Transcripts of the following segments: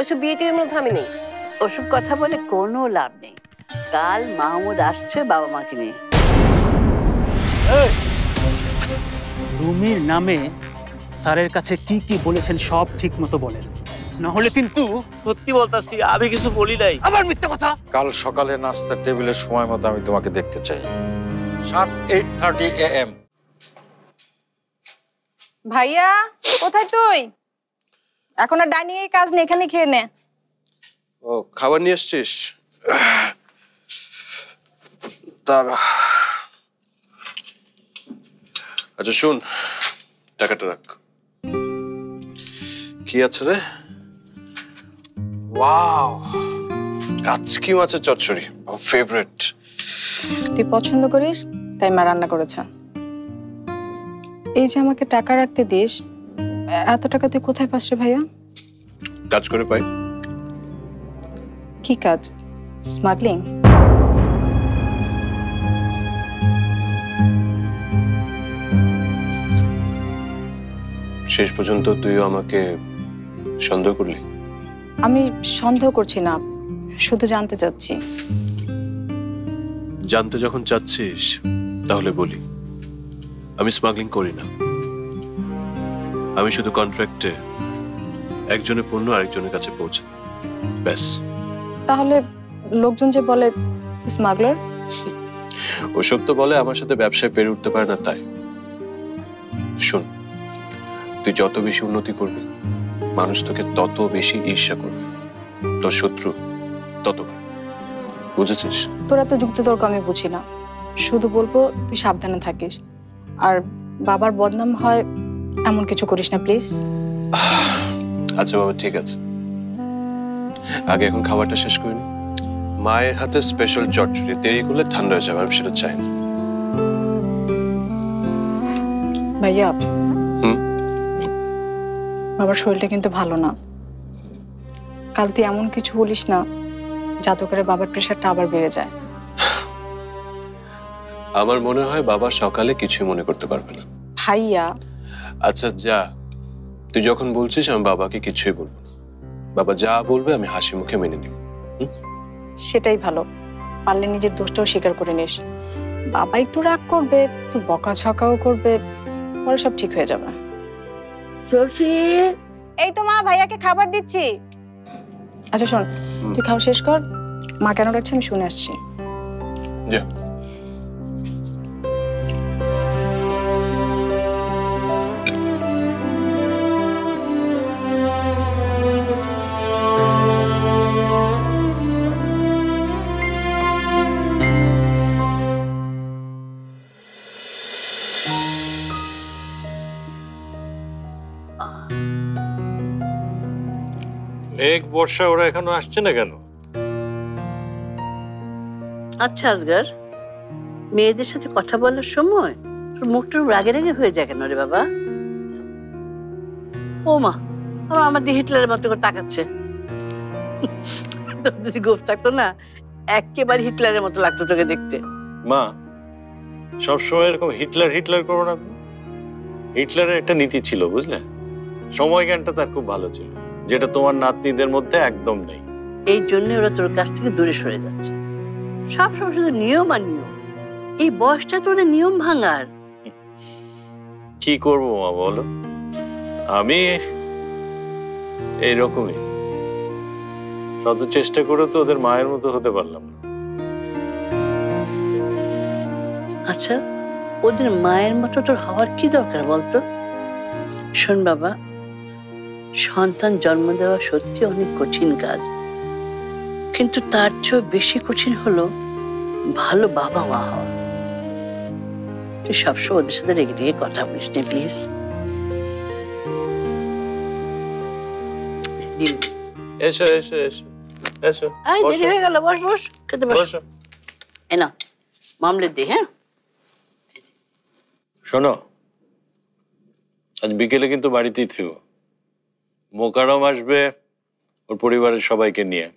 ওসব বিয়ে টিয়ের মধ্যে আমি নেই। ওসব কথা বলে কোনো লাভ নেই। কাল মাহমুদ আসছে বাবা মাকে নিয়ে। রুমির নামে স্যারের কাছে কি কি বলেছেন সব ঠিক মতো বলেন, না হলে কিন্তু। সত্যি বলতাছি, আমি কিছু বলি নাই। আবার মিথ্যা কথা। কাল সকালে নাস্তার টেবিলের সময় মতো আমি তোমাকে দেখতে চাই, 8:30 AM। ভাইয়া কোথায় তুই? এখন আর ডাইনিং এর কাজ নেই, এখানে খেয়ে নে। ও খাবার নিয়ে এসছিস? দাঁড়া। আচ্ছা শুন, টাকাটা রাখ। কি আছে রে? ওয়াও, কাচকি মাছের চচ্চড়ি, আমার ফেভারিট। তুই পছন্দ করিস তাই মা রান্না করেছে। এই যে আমাকে টাকা রাখতে দিস, এত টাকা তুই কোথায় পাস রে ভাইয়া? কাজ করে পাই। কি কাজ? স্মাগলিং? শেষ পর্যন্ত তুইও আমাকে সন্দেহ করলি? আমি সন্দেহ করছি না, শুধু জানতে চাচ্ছি। জানতে যখন চাচ্ছিস তাহলে বলি, আমি স্মাগলিং করি না। আমি শুধু কন্ট্রাক্টে একজনের পণ্য আরেকজনের কাছে পৌঁছে, ব্যাস। তাহলে লোকজন যে বলে স্মাগলার? ওসব তো বলে আমার সাথে ব্যবসায় পেরে উঠতে পারে না, তাই। শোন, তুই যত বেশি উন্নতি করবি মানুষ তোকে তত বেশি ঈর্ষা করবে, তোর শত্রু তত। বুঝেছিস? তোরা তো যুক্তিতর্ক আমি বুঝি না, শুধু বলবো তুই সাবধানে থাকিস, আর বাবার বদনাম হয় এমন কিছু করিস না প্লিজ। আচ্ছা বাবা, ঠিক আছে। আগে এখন খাবারটা শেষ করিনি। মায়ের হাতে স্পেশাল চচ্চড়ি, দেরি করলে ঠান্ডা হয়ে যাবে, আমি সেটা চাই না। ভাইয়া, বাবার শরীরটা কিন্তু ভালো না। কাল তুই এমন কিছু বলিস না যাতে করে বাবার প্রেশারটা আবার বেড়ে যায়। আমার মনে হয় বাবা সকালে কিছুই মনে করতে পারবে না। ভাইয়া আচ্ছা যা, তুই যখন বলছিস আমি বাবাকে কিছুই বলবো না। বাবা যা বলবে আমি হাসি মুখে মেনে নিব। সেটাই ভালো, পারলে নিজের দোষটাও স্বীকার করে নিস। বাবা একটু রাগ করবে, একটু বকাঝকাও করবে, পরে সব ঠিক হয়ে যাবে। শশী, এই তো মা, ভাইয়াকে খাবার দিচ্ছি। আচ্ছা শোন, তুই খাওয়া শেষ কর, মা কেন ডাকছে আমি শুনে আসছি। যা। মেঘ বর্ষা ওরা এখনো আসছে না কেন? আচ্ছা আসগর, মেয়েদের সাথে কথা বলার সময় তোর মুখটা রাগে রাগে হয়ে যায় কেন রে বাবা? ও মা, আমার দিয়ে হিটলারের মতো করে তাকাচ্ছে। তোর যদি গোফ থাকতো না, একেবারে হিটলারের মতো লাগতো তোকে দেখতে। মা, সবসময় এরকম হিটলার হিটলার করো না। হিটলারের একটা নীতি ছিল, বুঝলে? সময় জ্ঞানটা তার খুব ভালো ছিল, যেটা তোমার নাতনিদের মধ্যে একদম নেই। এই জন্য ওরা তোর কাছ থেকে দূরে সরে যাচ্ছে। সব সময় শুধু নিয়ম আর নিয়ম। এই বয়সটা তো ওদের নিয়ম ভাঙার। কি করবো মা বলো, আমি এইরকমই। শত চেষ্টা করে তো ওদের মায়ের মতো হতে পারলাম না। আচ্ছা, ওদের মায়ের মতো তোর হওয়ার কি দরকার বলতো? শোন বাবা, সন্তান জন্ম দেওয়া সত্যি অনেক কঠিন কাজ, কিন্তু তার চেয়ে বেশি কঠিন হলো ভালো বাবা মা হওয়া। তুই সবসময় ওদের সাথে রেগে রেগে কথা বলিস না প্লিজ। এসো এসো এসো এসো। আয়, দেরি হয়ে গেল, বস বস, খেতে বস। এ না, মামলে দে। হ্যাঁ শোনো, আজ বিকেলে কিন্তু বাড়িতেই থেকো। মোকারম আসবে ওর পরিবারের সবাইকে নিয়ে।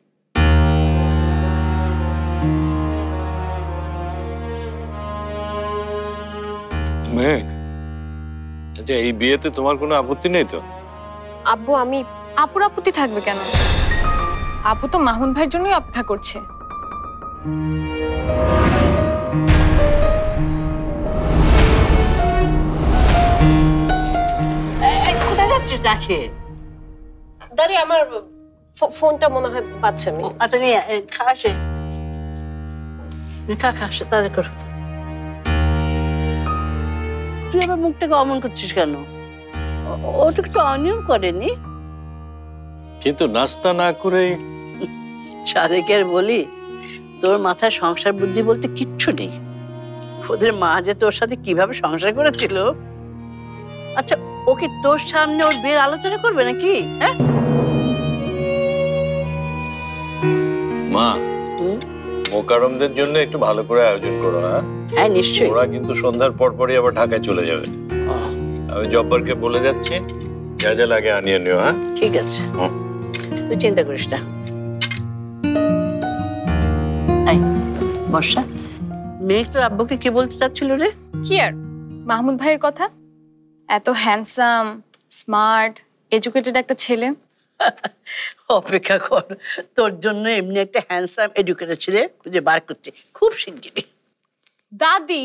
মেঘ, আচ্ছা এই বিয়েতে তোমার কোনো আপত্তি নেই তো? আব্বু, আমি আপুর আপত্তি থাকবে কেন? আপু তো মাহুন ভাইয়ের জন্যই অপেক্ষা করছে। কোথায় যাচ্ছিস ডাকে? দাদি আমার ফোনটা মনে হয় পাচ্ছে আমি। আচ্ছা নিয়ে খাওয়া সে খা খা তাদের কর। তুই আবার মুখটাকে অমন করছিস কেন? ও তো কিছু অনিয়ম করেনি। কিন্তু নাস্তা না করে সাদেকের বলি, তোর মাথায় সংসার বুদ্ধি বলতে কিচ্ছু নেই। ওদের মা যে তোর সাথে কিভাবে সংসার করেছিল, আচ্ছা ওকে তোর সামনে ওর বিয়ের আলোচনা করবে নাকি? হ্যাঁ মা, মোকারমদের জন্য একটু ভালো করে আয়োজন করো। হ্যাঁ হ্যাঁ নিশ্চয়ই। ওরা কিন্তু সন্ধ্যার পর পরই আবার ঢাকায় চলে যাবে। আমি জব্বারকে বলে যাচ্ছি, যা যা লাগে আনিয়ে নিও। হ্যাঁ ঠিক আছে, তুই চিন্তা করিস না। বর্ষা, মেয়ে তোর আব্বুকে কে বলতে চাচ্ছিল রে? কি আর মাহমুদ ভাইয়ের কথা, এত হ্যান্ডসাম স্মার্ট এডুকেটেড একটা ছেলে। অপেক্ষা কর, তোর জন্য এমনি একটা হ্যান্ডসাম এডুকেটেড ছেলে খুঁজে বার করছে খুব শিগগিরই। দাদি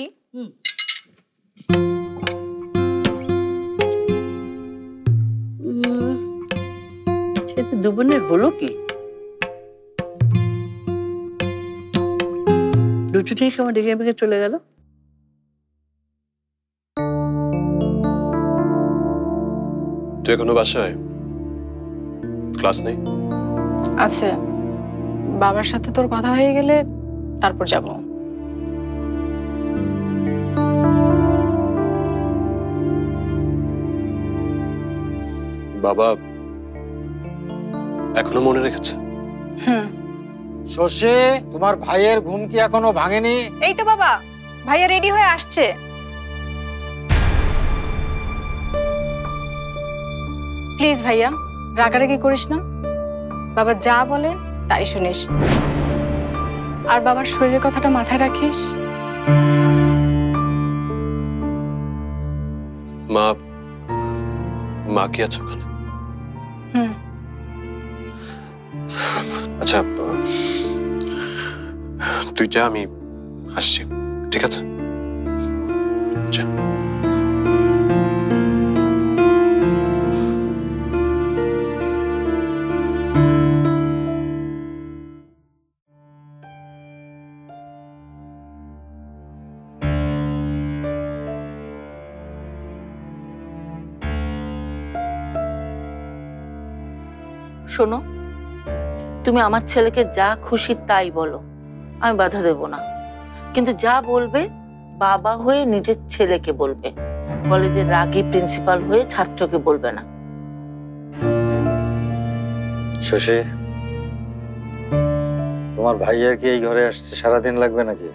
সে তো দুবনের হলো কি? দুজনেই কেমন ডেকে বেগে চলে গেল। তুই এখনো বাসায়? ক্লাস নেই? আছে, বাবার সাথে তোর কথা হয়ে গেলে তারপর যাব। বাবা এখনো মনে রেখেছে? হুম। শশী, তোমার ভাইয়ের ঘুম কি এখনো ভাঙেনি? এই তো বাবা, ভাইয়া রেডি হয়ে আসছে। প্লিজ ভাইয়া রাগারাগি করিস না, বাবা যা বলে তাই শুনিস, আর বাবার শরীরের কথাটা মাথায় রাখিস। মা, মা কি আছে ওখানে? হুম। আচ্ছা তুই যা, আমি আসছি, ঠিক আছে? যা। শোনো, তুমি আমার ছেলেকে যা খুশি তাই বলো, আমি বাধা দেব না, কিন্তু যা বলবে বাবা হয়ে নিজের ছেলেকে বলবে, কলেজের রাগী প্রিন্সিপাল হয়ে ছাত্রকে বলবে না। শশী, তোমার ভাইয়ের কি এই ঘরে আসছে সারাদিন লাগবে নাকি?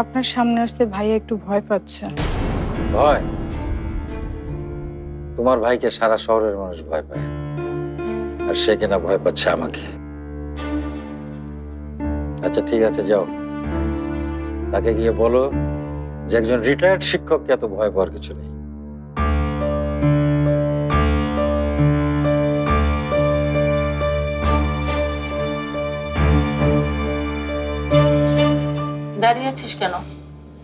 আপনার সামনে আসতে ভাইয়া একটু ভয় পাচ্ছে। ভয়? তোমার ভাইকে সারা শহরের মানুষ ভয় পায়, আর সে কিনা ভয় পাচ্ছে আমাকে। আচ্ছা ঠিক আছে, যাও, তাকে গিয়ে বলো যে একজন রিটায়ার্ড শিক্ষককে এত ভয় পাওয়ার কিছু নেই। দাঁড়িয়ে আছিস কেন?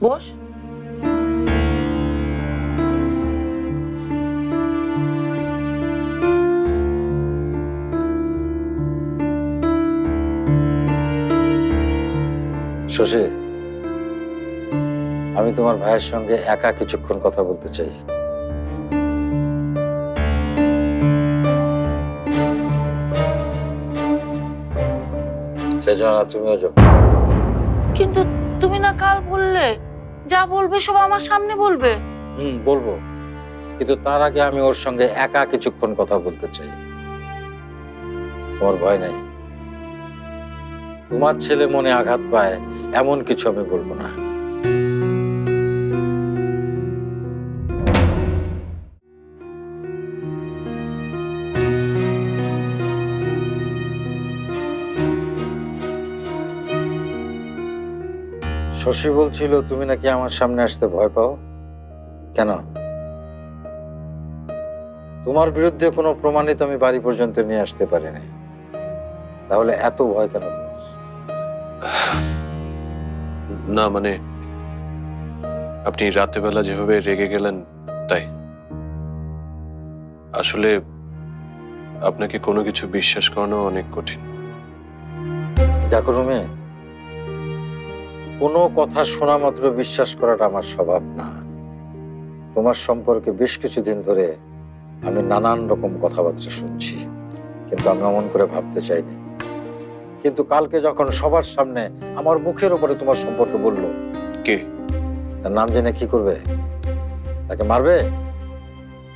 বস। শশী, আমি তোমার ভাইয়ের সঙ্গে একা কিছুক্ষণ কথা বলতে চাই। সেজন্য তুমিও যাও। কিন্তু তুমি না কাল বললে যা বলবে সব আমার সামনে বলবে। বলবো, কিন্তু তার আগে আমি ওর সঙ্গে একা কিছুক্ষণ কথা বলতে চাই। তোমার ভয় নাই? তোমার ছেলে মনে আঘাত পায় এমন কিছু আমি বলবো না। শশী বলছিল তুমি নাকি আমার সামনে আসতে ভয় পাও, কেন? তোমার বিরুদ্ধে কোনো প্রমাণিত আমি বাড়ি পর্যন্ত নিয়ে আসতে পারিনি, তাহলে এত ভয় কেন তোমার? না মানে আপনি রাতে বেলা যেভাবে রেগে গেলেন তাই। আসলে আপনাকে কোনো কিছু বিশ্বাস করানো অনেক কঠিন। দেখো রুমে, কোনো কথা শোনা মাত্র বিশ্বাস করাটা আমার স্বভাব না। তোমার সম্পর্কে বেশ কিছুদিন ধরে আমি নানান রকম কথাবার্তা শুনছি, কিন্তু আমি অমন করে ভাবতে চাইনি। কিন্তু কালকে যখন সবার সামনে আমার মুখের উপরে তোমার সম্পর্কে বললো, কে? তার নাম জেনে কি করবে? তাকে মারবে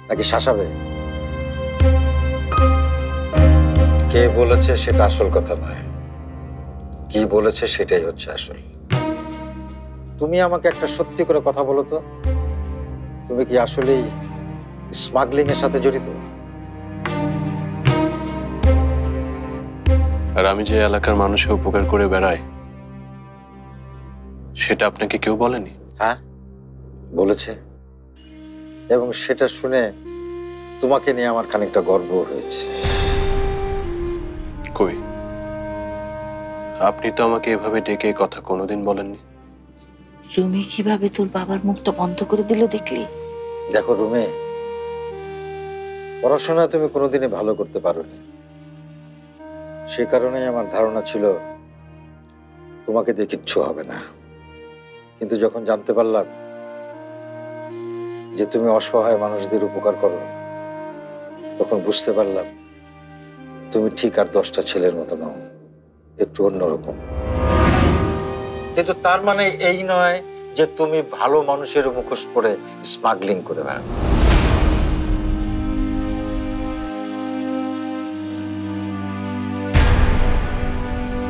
নাকি শাসাবে? কে বলেছে সেটা আসল কথা নয়, কি বলেছে সেটাই হচ্ছে আসল। তুমি আমাকে একটা সত্যি করে কথা বলো তো, তুমি কি আসলেই স্মাগলিং এর সাথে জড়িত? আর আমি যে এলাকার মানুষের উপকার করে বেড়াই সেটা আপনাকে কেউ বলেনি? হ্যাঁ বলেছে, এবং সেটা শুনে তোমাকে নিয়ে আমার খানিকটা গর্ব হয়েছে। কই, আপনি তো আমাকে এভাবে ডেকে কথা কোনোদিন বলেননি। রুমি কিভাবে তোর বাবার মুখটা বন্ধ করে দিল দেখলি? দেখো রুমে, পড়াশোনা তুমি কোনোদিনই ভালো করতে পারোনি, সে কারণেই আমার ধারণা ছিল তোমাকে দিয়ে কিচ্ছু হবে না। কিন্তু যখন জানতে পারলাম যে তুমি অসহায় মানুষদের উপকার করো, তখন বুঝতে পারলাম তুমি ঠিক আর 10টা ছেলের মতো নও, একটু অন্যরকম। কিন্তু তার মানে এই নয় যে তুমি ভালো মানুষের মুখোশ পরে স্মাগলিং করে বেড়াও।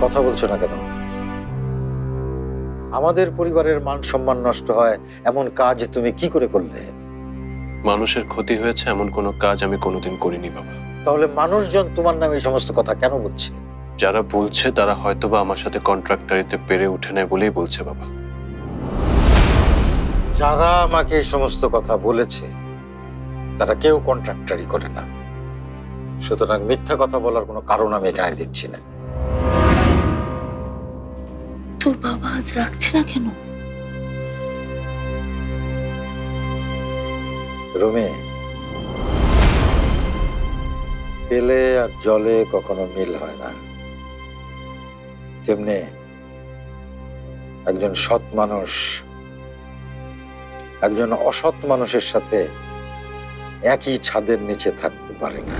কথা বলছো না কেন? আমাদের পরিবারের মান সম্মান নষ্ট হয় এমন কাজ তুমি কি করে করলে? মানুষের ক্ষতি হয়েছে এমন কোনো কাজ আমি কোনোদিন করিনি বাবা। তাহলে মানুষজন তোমার নামে এই সমস্ত কথা কেন বলছে? যারা বলছে তারা হয়তোবা আমার সাথে কন্ট্রাক্টরিতে পেরে উঠে নেয় বলেই বলছে বাবা। যারা আমাকে এই সমস্ত কথা বলেছে তারা কেউ কন্ট্রাক্টরি করে না, সুতরাং মিথ্যা কথা বলার কোনো কারণ আমি এখানে দেখছি না। তোর বাবা আজ রাখছে না কেন? রুমে, তেলে আর জলে কখনো মিল হয় না, তেমনি একজন সৎ মানুষ একজন অসৎ মানুষের সাথে একই ছাদের নিচে থাকতে পারে না।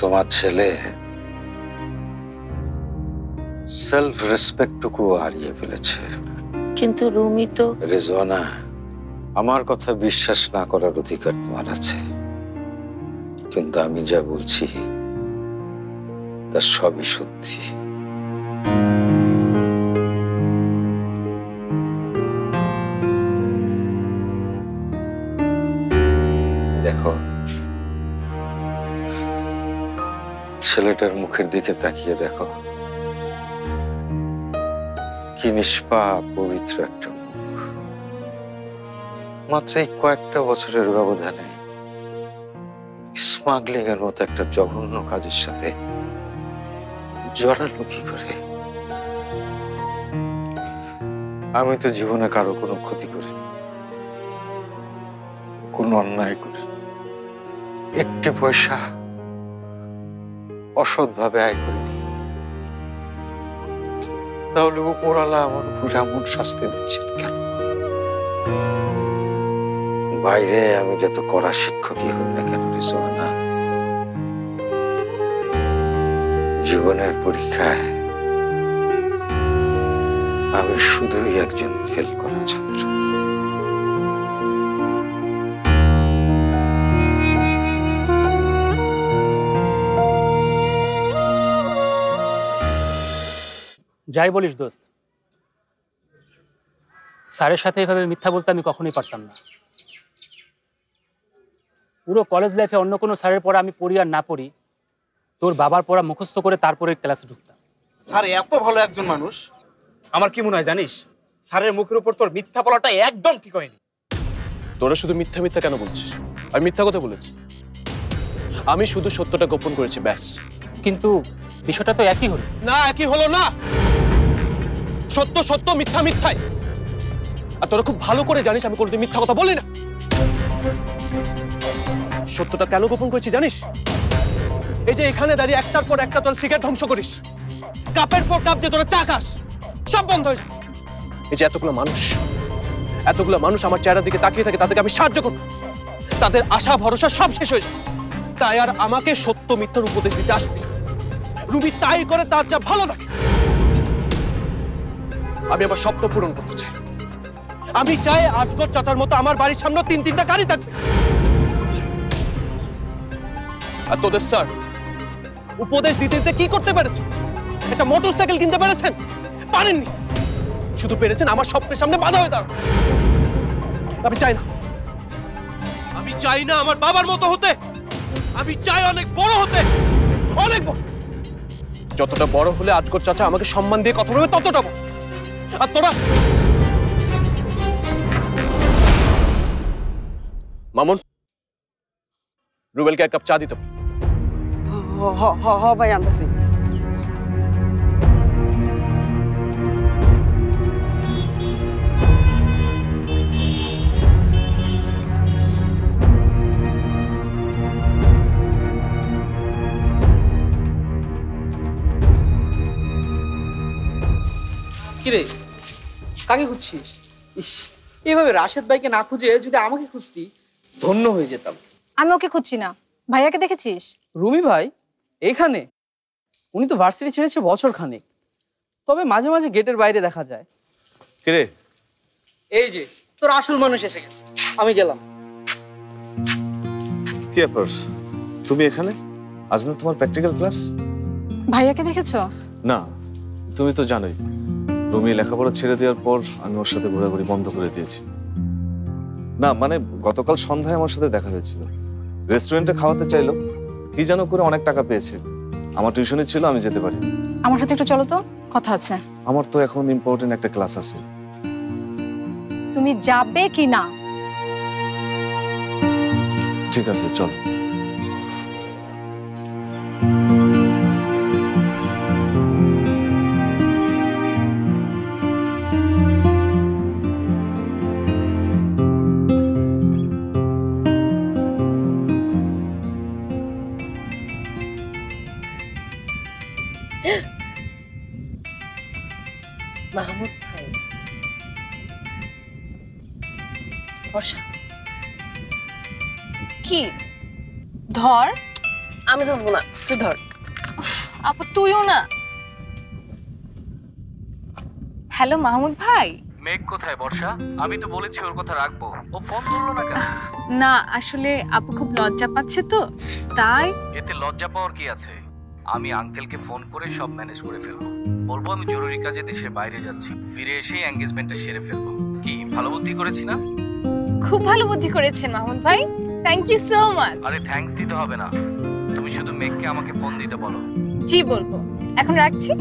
তোমার ছেলে সেলফ রেসপেক্টটুকু হারিয়ে ফেলেছে। কিন্তু রুমি তো... রেজওয়ানা, আমার কথা বিশ্বাস না করার অধিকার তোমার আছে, কিন্তু আমি যা বলছি তা সবই সত্যি। দেখো, ছেলেটার মুখের দিকে তাকিয়ে দেখো, কি নিষ্পাপ পবিত্র একটা মুখ। মাত্র এই কয়েকটা বছরের ব্যবধানে স্মাগলিং এর মতো একটা জঘন্য কাজের সাথে জড়ালো কি করে? আমি তো জীবনে কারো কোনো ক্ষতি করিনি, কোনো অন্যায় করিনি, একটি পয়সা অসৎভাবে আয় করিনি, তাহলে উপরওয়ালা আমার উপর এমন শাস্তি দিচ্ছেন কেন? বাইরে আমি যত কড়া শিক্ষকই হই না কেন রিজওয়ানা, জীবনের পরীক্ষায় আমি শুধুই একজন ফেল করা ছাত্র। যাই বলিস দোস্ত, স্যারের সাথে এভাবে মিথ্যা বলতে আমি কখনোই পারতাম না। পুরো কলেজ লাইফে অন্য কোনো স্যারের পড়া আমি পড়ি আর না পড়ি, তোর বাবার পড়া মুখস্থ করে তারপরে ক্লাসে ঢুকতাম। স্যার এত ভালো একজন মানুষ, আমার কি মনে হয় জানিস, স্যারের মুখের উপর তোর মিথ্যা বলাটা একদম ঠিক হয়নি। তোরা শুধু মিথ্যা মিথ্যা কেন বলছিস? আমি মিথ্যা কথা বলেছি? আমি শুধু সত্যটা গোপন করেছি, ব্যাস। কিন্তু বিষয়টা তো একই হলো না, একই হলো না। সত্য সত্য, মিথ্যা মিথ্যাই। আর তোরা খুব ভালো করে জানিস আমি কোনোদিন মিথ্যা কথা বলি না। সত্যটা কেন গোপন করেছি জানিস? এই যে এখানে দাঁড়িয়ে একটার পর একটা তোরা সিগারেট ধ্বংস করিস, কাপের পর কাপ যে তোরা চা খাস, সব বন্ধ হয়ে যায়। এই যে এতগুলো মানুষ আমার চেহারার দিকে তাকিয়ে থাকে, তাদেরকে আমি সাহায্য করব, তাদের আশা ভরসা সব শেষ হয়ে যায়। তাই আর আমাকে সত্য মিথ্যার উপদেশ দিতে আসবে। রুবি তাই করে, তার যা ভালো লাগে। আমি আমার স্বপ্ন পূরণ করতে চাই। আমি চাই আজগর চাচার মতো আমার বাড়ির সামনে 3-3টা গাড়ি থাকবে। আর তোদের স্যার উপদেশ দিতে দিতে কি করতে পেরেছে? একটা মোটরসাইকেল কিনতে পেরেছেন? পারেননি। শুধু পেরেছেন আমার স্বপ্নের সামনে বাধা হয়ে দাঁড়ানো। আমি চাই না আমার বাবার মতো হতে। আমি চাই অনেক বড় হতে, অনেক বড়। যতটা বড় হলে আজগর চাচা আমাকে সম্মান দিয়ে কথা বলবে ততটা বড়। আর তোরা মামুন, রুবেলকে 1 কাপ চা দিতে। ভাই আনতেছি। কিরে, কাকে খুঁজছিস? ইস, এইভাবে রাশেদ ভাইকে না খুঁজে যদি আমাকে খুঁজতি ধন্য হয়ে যেতাম। আমি ওকে খুঁজছি না। ভাইয়াকে দেখেছিস? রুমি ভাই এইখানে? উনি তো ভার্সিটি ছেড়েছে বছর খানেক, তবে মাঝে মাঝে গেটের বাইরে দেখা যায়। কিরে, এই যে তোর আসল মানুষ এসে গেছে, আমি গেলাম। কি ব্যাপার, তুমি এখানে? আজ না তোমার প্র্যাকটিক্যাল ক্লাস? ভাইয়াকে দেখেছো? না, তুমি তো জানোই রুমি লেখাপড়া ছেড়ে দেওয়ার পর আমি ওর সাথে ঘোরাঘুরি বন্ধ করে দিয়েছি। না মানে গতকাল সন্ধ্যায় আমার সাথে দেখা হয়েছিল, রেস্টুরেন্টে খাওয়াতে চাইলো, কি যেন করে অনেক টাকা পেয়েছে। আমার টিউশনি ছিল, আমি যেতে পারি। আমার সাথে একটু চলো তো, কথা আছে। আমার তো এখন ইম্পর্টেন্ট একটা ক্লাস আছে। তুমি যাবে কি না? ঠিক আছে, চল। মাহমুদ ভাই, বর্ষা কি ধর? আমি ধরবো না, তুই ধর। আপু তুইও না। হ্যালো মাহমুদ ভাই। মেঘ কোথায় বর্ষা? আমি তো বলেছি ওর কথা রাখবো, ও ফোন ধরলো না কেন? না আসলে আপু খুব লজ্জা পাচ্ছে তো তাই। এতে লজ্জা পাওয়ার কি আছে? আমি আঙ্কেলকে ফোন করে সব ম্যানেজ করে ফেলবো, বলবো আমি জরুরি কাজে দেশের বাইরে যাচ্ছি, ফিরে এসে এঙ্গেজমেন্টটা সেরে ফেলবো। কি ভালো বুদ্ধি করেছি না? খুব ভালো বুদ্ধি করেছেন মাহমুদ ভাই, থ্যাংক ইউ সো মাচ। আরে থ্যাঙ্কস দিতে হবে না, তুমি শুধু মেঘকে আমাকে ফোন দিতে বলো। জি বলবো, এখন রাখছি।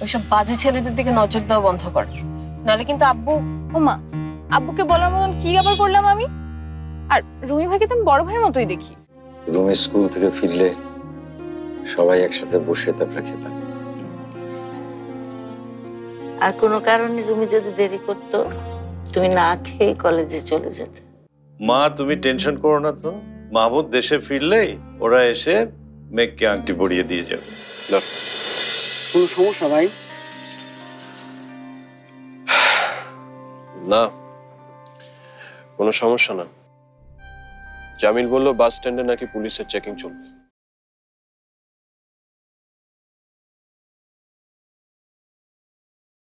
ওইসব বাজে ছেলেদের দিকে নজর দেওয়া বন্ধ কর, নাহলে কিন্তু আব্বু। ওমা, আব্বুকে বলার মতন কি আবার করলাম আমি? আর রুমি ভাইকে তো আমি বড় ভাইয়ের মতোই দেখি। রুমি স্কুল থেকে ফিরলে সবাই একসাথে বসে তারপরে খেতাম। আর কোনো কারণে রুমি যদি দেরি করতো, তুমি না খেয়ে কলেজে চলে যেতে। মা তুমি টেনশন করো না তো, মাহমুদ দেশে ফিরলেই ওরা এসে মেঘকে আংটি পরিয়ে দিয়ে যাবে। কোনো সমস্যা ভাই? না, কোনো সমস্যা না। জামিল বলল বাস স্ট্যান্ডে নাকি পুলিশের চেকিং চলবে।